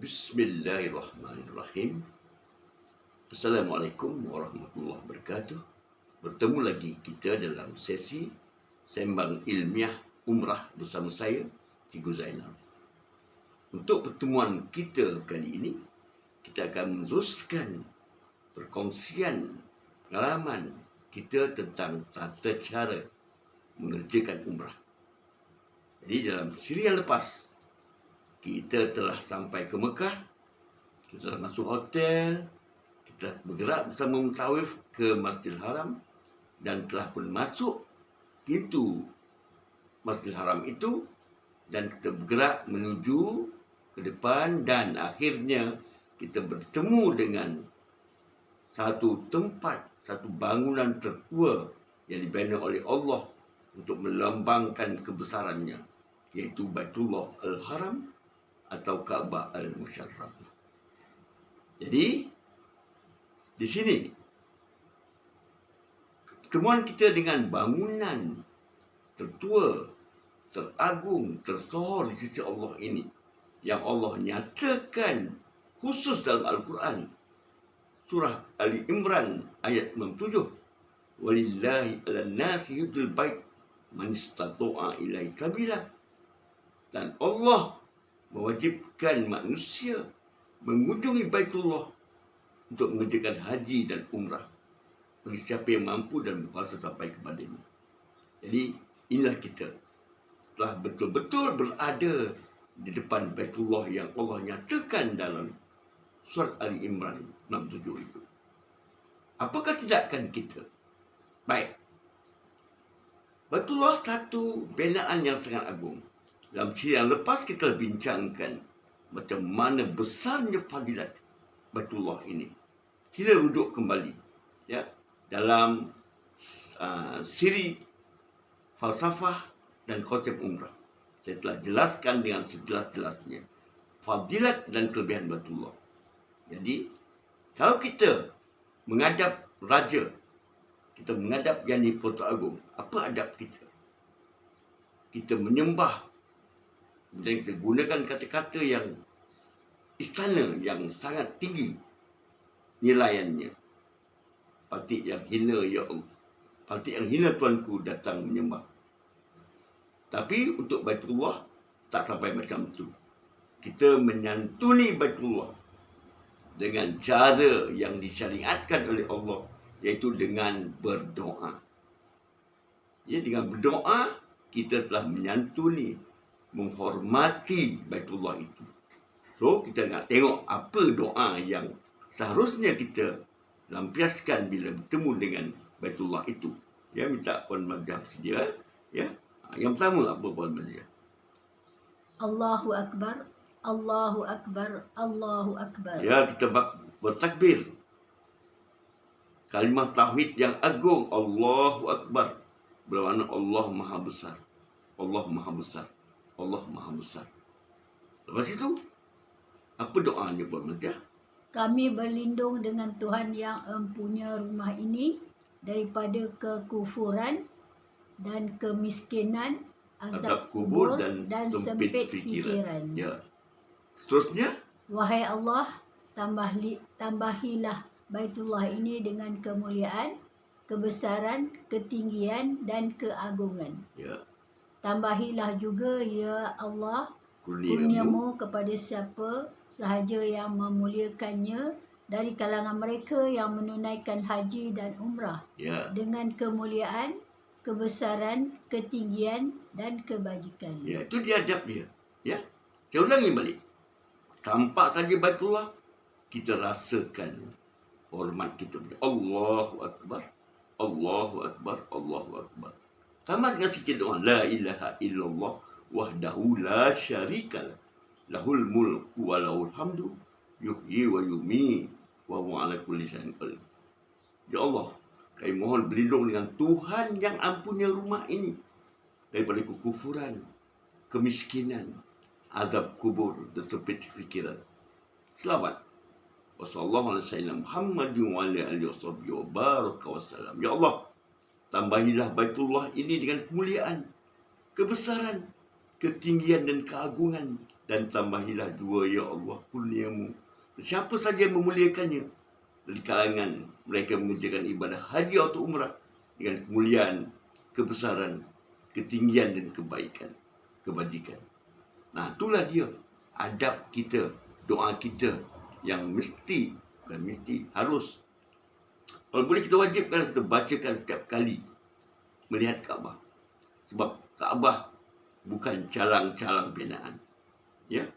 Bismillahirrahmanirrahim. Assalamualaikum warahmatullahi wabarakatuh. Bertemu lagi kita dalam sesi Sembang Ilmiah Umrah bersama saya, Cikgu Zainal. Untuk pertemuan kita kali ini, kita akan meneruskan perkongsian pengalaman kita tentang tata cara mengerjakan umrah. Jadi dalam siri yang lepas, kita telah sampai ke Mekah, kita telah masuk hotel, kita telah bergerak bersama mutawif ke Masjidil Haram dan telah pun masuk pintu Masjidil Haram itu dan kita bergerak menuju ke depan dan akhirnya kita bertemu dengan satu tempat, satu bangunan tertua yang dibina oleh Allah untuk melambangkan kebesarannya, iaitu Baitullah Al-Haram atau Kaabah Al-Musharrafah. Jadi, di sini pertemuan kita dengan bangunan tertua, teragung, tersohor di sisi Allah ini, yang Allah nyatakan khusus dalam Al-Quran, surah Ali Imran ayat 97, walillahi ala nasi hujjul bait man istata'a ilaihi sabila. Dan Allah mewajibkan manusia mengunjungi Baitullah untuk mengerjakan haji dan umrah bagi siapa yang mampu dan berkuasa sampai kepadanya. Jadi inilah kita telah betul-betul berada di depan Baitullah yang Allah nyatakan dalam surat Ali Imran 67 itu. Apakah tindakan kita? Baik. Baitullah satu binaan yang sangat agung. Dalam siri yang lepas kita bincangkan macam mana besarnya fadilat Baitullah ini. Sila rujuk kembali ya dalam siri falsafah dan konsep umrah. Saya telah jelaskan dengan sejelas-jelasnya fadilat dan kelebihan Baitullah. Jadi kalau kita menghadap raja, kita menghadap Yang di-Pertuan Agong, apa adab kita? Kita menyembah dan kita gunakan kata-kata yang istana yang sangat tinggi nilaiannya. Parti yang hina, ya Allah. Parti yang hina tuanku datang menyembah. Tapi untuk Baitullah tak sampai macam tu. Kita menyantuni Baitullah dengan cara yang disyariatkan oleh Allah, iaitu dengan berdoa. Ya, dengan berdoa kita telah menyantuni, menghormati Baitullah itu. So, kita nak tengok apa doa yang seharusnya kita lampiaskan bila bertemu dengan Baitullah itu. Ya, minta Puan Marjah sedia. Ya. Yang pertama apa Puan Marjah? Allahu Akbar, Allahu Akbar, Allahu Akbar. Ya, kita bertakbir. Kalimah tauhid yang agung, Allahu Akbar. Bermakna Allah Maha Besar. Allah Maha Besar. Allah Maha Besar. Lepas itu, apa doanya Puan Marjah? Kami berlindung dengan Tuhan yang empunya rumah ini daripada kekufuran dan kemiskinan, azab kubur dan sempit fikiran. Ya. Seterusnya, wahai Allah, tambahilah Baitullah ini dengan kemuliaan, kebesaran, ketinggian dan keagungan. ya, Tambahilah juga ya Allah kurniamu kepada siapa sahaja yang memuliakannya dari kalangan mereka yang menunaikan haji dan umrah ya, dengan kemuliaan, kebesaran, ketinggian dan kebajikan. ya, itu dia adab dia. Ya. Saya ulangi balik. Tampak saja Baitullah, kita rasakan hormat kita. Allahu Akbar, Allahu Akbar, Allahu Akbar. Tamat dengan sikit doa. La ilaha illallah wahdahu la syarikalah. Lahul mulku wa lahul hamdu. Yuhyi wa yumit. Wa huwa ala kulli syai'in qadir. Ya Allah, kami mohon berlindung dengan Tuhan yang ampunya rumah ini daripada kekufuran, kemiskinan, azab kubur dan sempit fikiran. Selamat. Wassallallahu ala sayyidina Muhammadin wa ala alihi wa baraka wasallam. Ya Allah, tambahilah Baitullah ini dengan kemuliaan, kebesaran, ketinggian dan keagungan dan tambahilah 2 ya Allah kurniamu. Siapa saja yang memuliakannya dari kalangan mereka mengerjakan ibadah haji atau umrah dengan kemuliaan, kebesaran, ketinggian dan kebaikan, kebajikan. Nah, itulah dia adab kita, doa kita yang mesti, bukan mesti, harus. Kalau boleh kita wajibkan kita bacakan setiap kali melihat Kaabah. Sebab Kaabah bukan calang-calang binaan. Ya,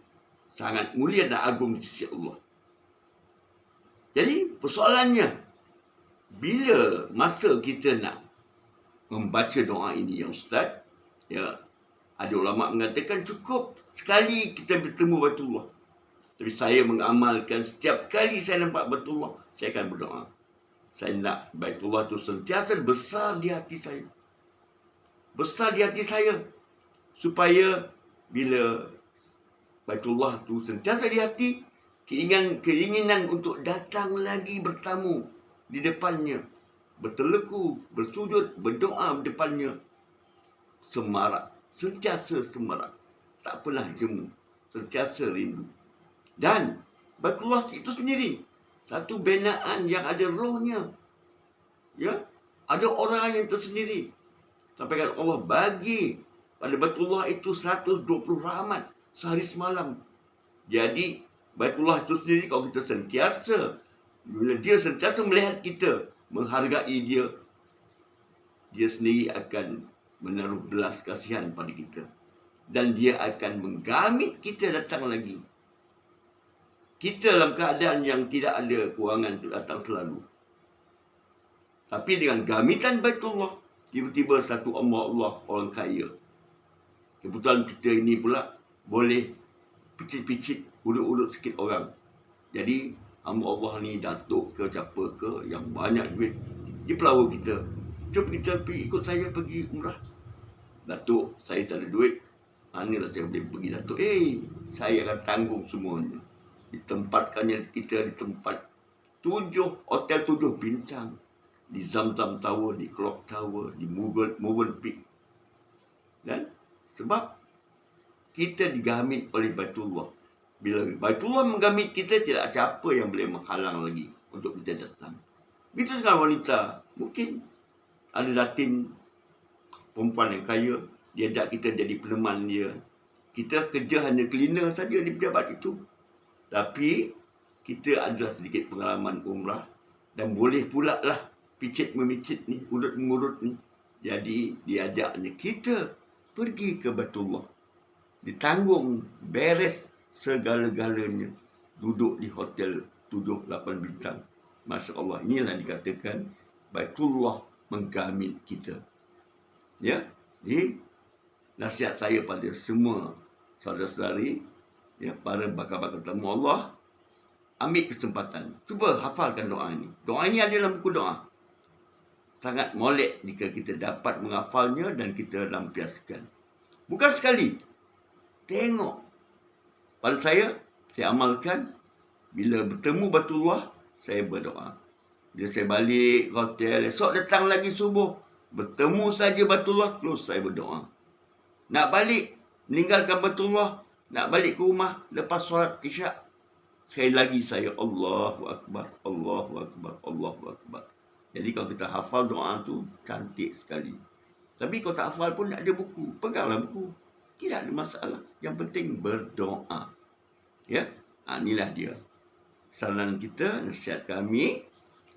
sangat mulia dan agung di sisi Allah. Jadi persoalannya, bila masa kita nak membaca doa ini ya Ustaz, ya, ada ulama mengatakan cukup sekali kita bertemu Baitullah. Tapi saya mengamalkan setiap kali saya nampak Baitullah, saya akan berdoa. Saya nak Baitullah itu sentiasa besar di hati saya. Besar di hati saya. Supaya bila Baitullah itu sentiasa di hati, keinginan untuk datang lagi bertamu di depannya, berteleku, bersujud, berdoa di depannya, semarak, sentiasa semarak, tak pernah jemu, sentiasa rindu. Dan Baitullah itu sendiri satu binaan yang ada rohnya, ya, ada orang yang tersendiri. Sampai kan Allah bagi pada Baitullah itu 120 rahmat sehari semalam. Jadi Baitullah itu sendiri kalau kita sentiasa, bila dia sentiasa melihat kita, menghargai dia, dia sendiri akan menaruh belas kasihan pada kita. Dan dia akan menggamit kita datang lagi. Kita dalam keadaan yang tidak ada kewangan untuk datang selalu. Tapi dengan gamitan Baitullah, tiba-tiba satu Allah orang kaya. Kebetulan kita ini pula boleh picit-picit, urut-urut sikit orang. Jadi hamba Allah ni datuk ke siapa ke yang banyak duit, dia pelawa kita. Jom kita pergi, ikut saya pergi umrah. Datuk, saya tak ada duit. Manalah saya boleh pergi, Datuk? Saya akan tanggung semuanya. Ditempatkannya kita di tempat 7 hotel 7 bintang. Di Zamzam Tower, di Clock Tower, di Movenpick. Dan sebab kita digamit oleh Baitullah. Bila Baitullah menggamit kita, tidak ada apa yang boleh menghalang lagi untuk kita datang. Begitu dengan wanita. Mungkin ada datin perempuan yang kaya, dia ajak kita jadi peneman dia. Kita kerja hanya cleaner saja di pejabat itu. Tapi kita adalah sedikit pengalaman umrah dan boleh pula lah picit-memicit ni, urut-mengurut ni. Jadi diajaknya kita pergi ke Baitullah. Ditanggung, beres segala-galanya. Duduk di hotel 7-8 bintang. Masya Allah, inilah dikatakan Baitullah menggamit kita. Ya, jadi nasihat saya pada semua saudara-saudari, ya, para bakal-bakal tamu Allah, ambil kesempatan. Cuba hafalkan doa ini. Doa ini ada dalam buku doa. Sangat molek jika kita dapat menghafalnya dan kita lampiaskan. Bukan sekali. Tengok. Pada saya amalkan. Bila bertemu Baitullah, saya berdoa. Bila saya balik ke hotel, esok datang lagi subuh, bertemu saja Baitullah, terus saya berdoa. Nak balik, meninggalkan Baitullah, nak balik ke rumah, lepas solat isyak, sekali lagi saya Allahu Akbar, Allahu Akbar, Allahu Akbar. Jadi kalau kita hafal doa tu cantik sekali. Tapi kalau tak hafal pun ada buku, peganglah buku. Tidak ada masalah. Yang penting berdoa. Ya, inilah dia saran kita, nasihat kami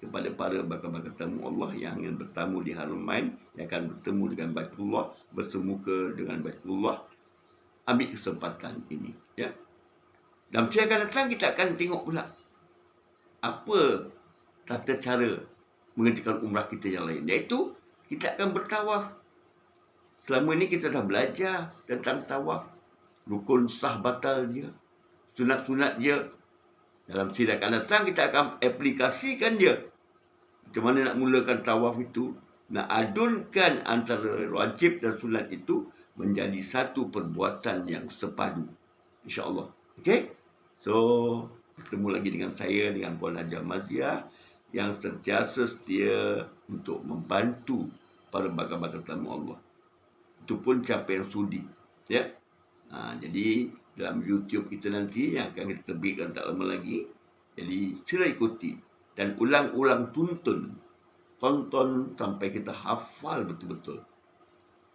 kepada para bakal-bakal tamu Allah yang ingin bertamu di Haramain, yang akan bertemu dengan Baitullah, bersemuka dengan Baitullah. Ambil kesempatan ini, ya. Dan percaya akan datang, kita akan tengok pula apa tata cara mengerjakan umrah kita yang lain. Iaitu, kita akan bertawaf. Selama ini kita dah belajar tentang tawaf, rukun sah batal dia, sunat-sunat dia. Dalam siri akan datang, kita akan aplikasikan dia. Macam mana nak mulakan tawaf itu, nak adunkan antara wajib dan sunat itu menjadi satu perbuatan yang sepadu. InsyaAllah. Okay? So, bertemu lagi dengan saya, dengan Puan Hajah Maziah, yang sentiasa setia untuk membantu para bakal-bakal tamu Allah. Itu pun siapa yang sudi. Ya? Jadi, dalam YouTube kita nanti yang akan kita terbitkan tak lama lagi. Jadi sila ikuti dan ulang-ulang tonton sampai kita hafal betul-betul.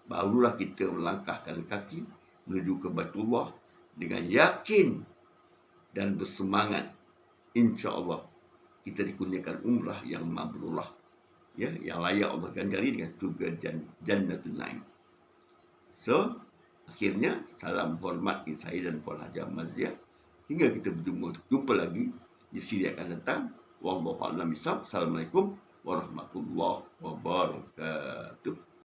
Barulah kita melangkahkan kaki menuju ke Baitullah dengan yakin dan bersemangat. InsyaAllah kita dikurniakan umrah yang mabrurah, ya, yang layak Allah ganjari dengan syurga Jannatul Naim. So, akhirnya salam hormat saya dan Puan Haji Ahmad Zia. Hingga kita berjumpa lagi di siri akan datang. Wallahu a'lam bishawab. Assalamualaikum warahmatullahi wabarakatuh.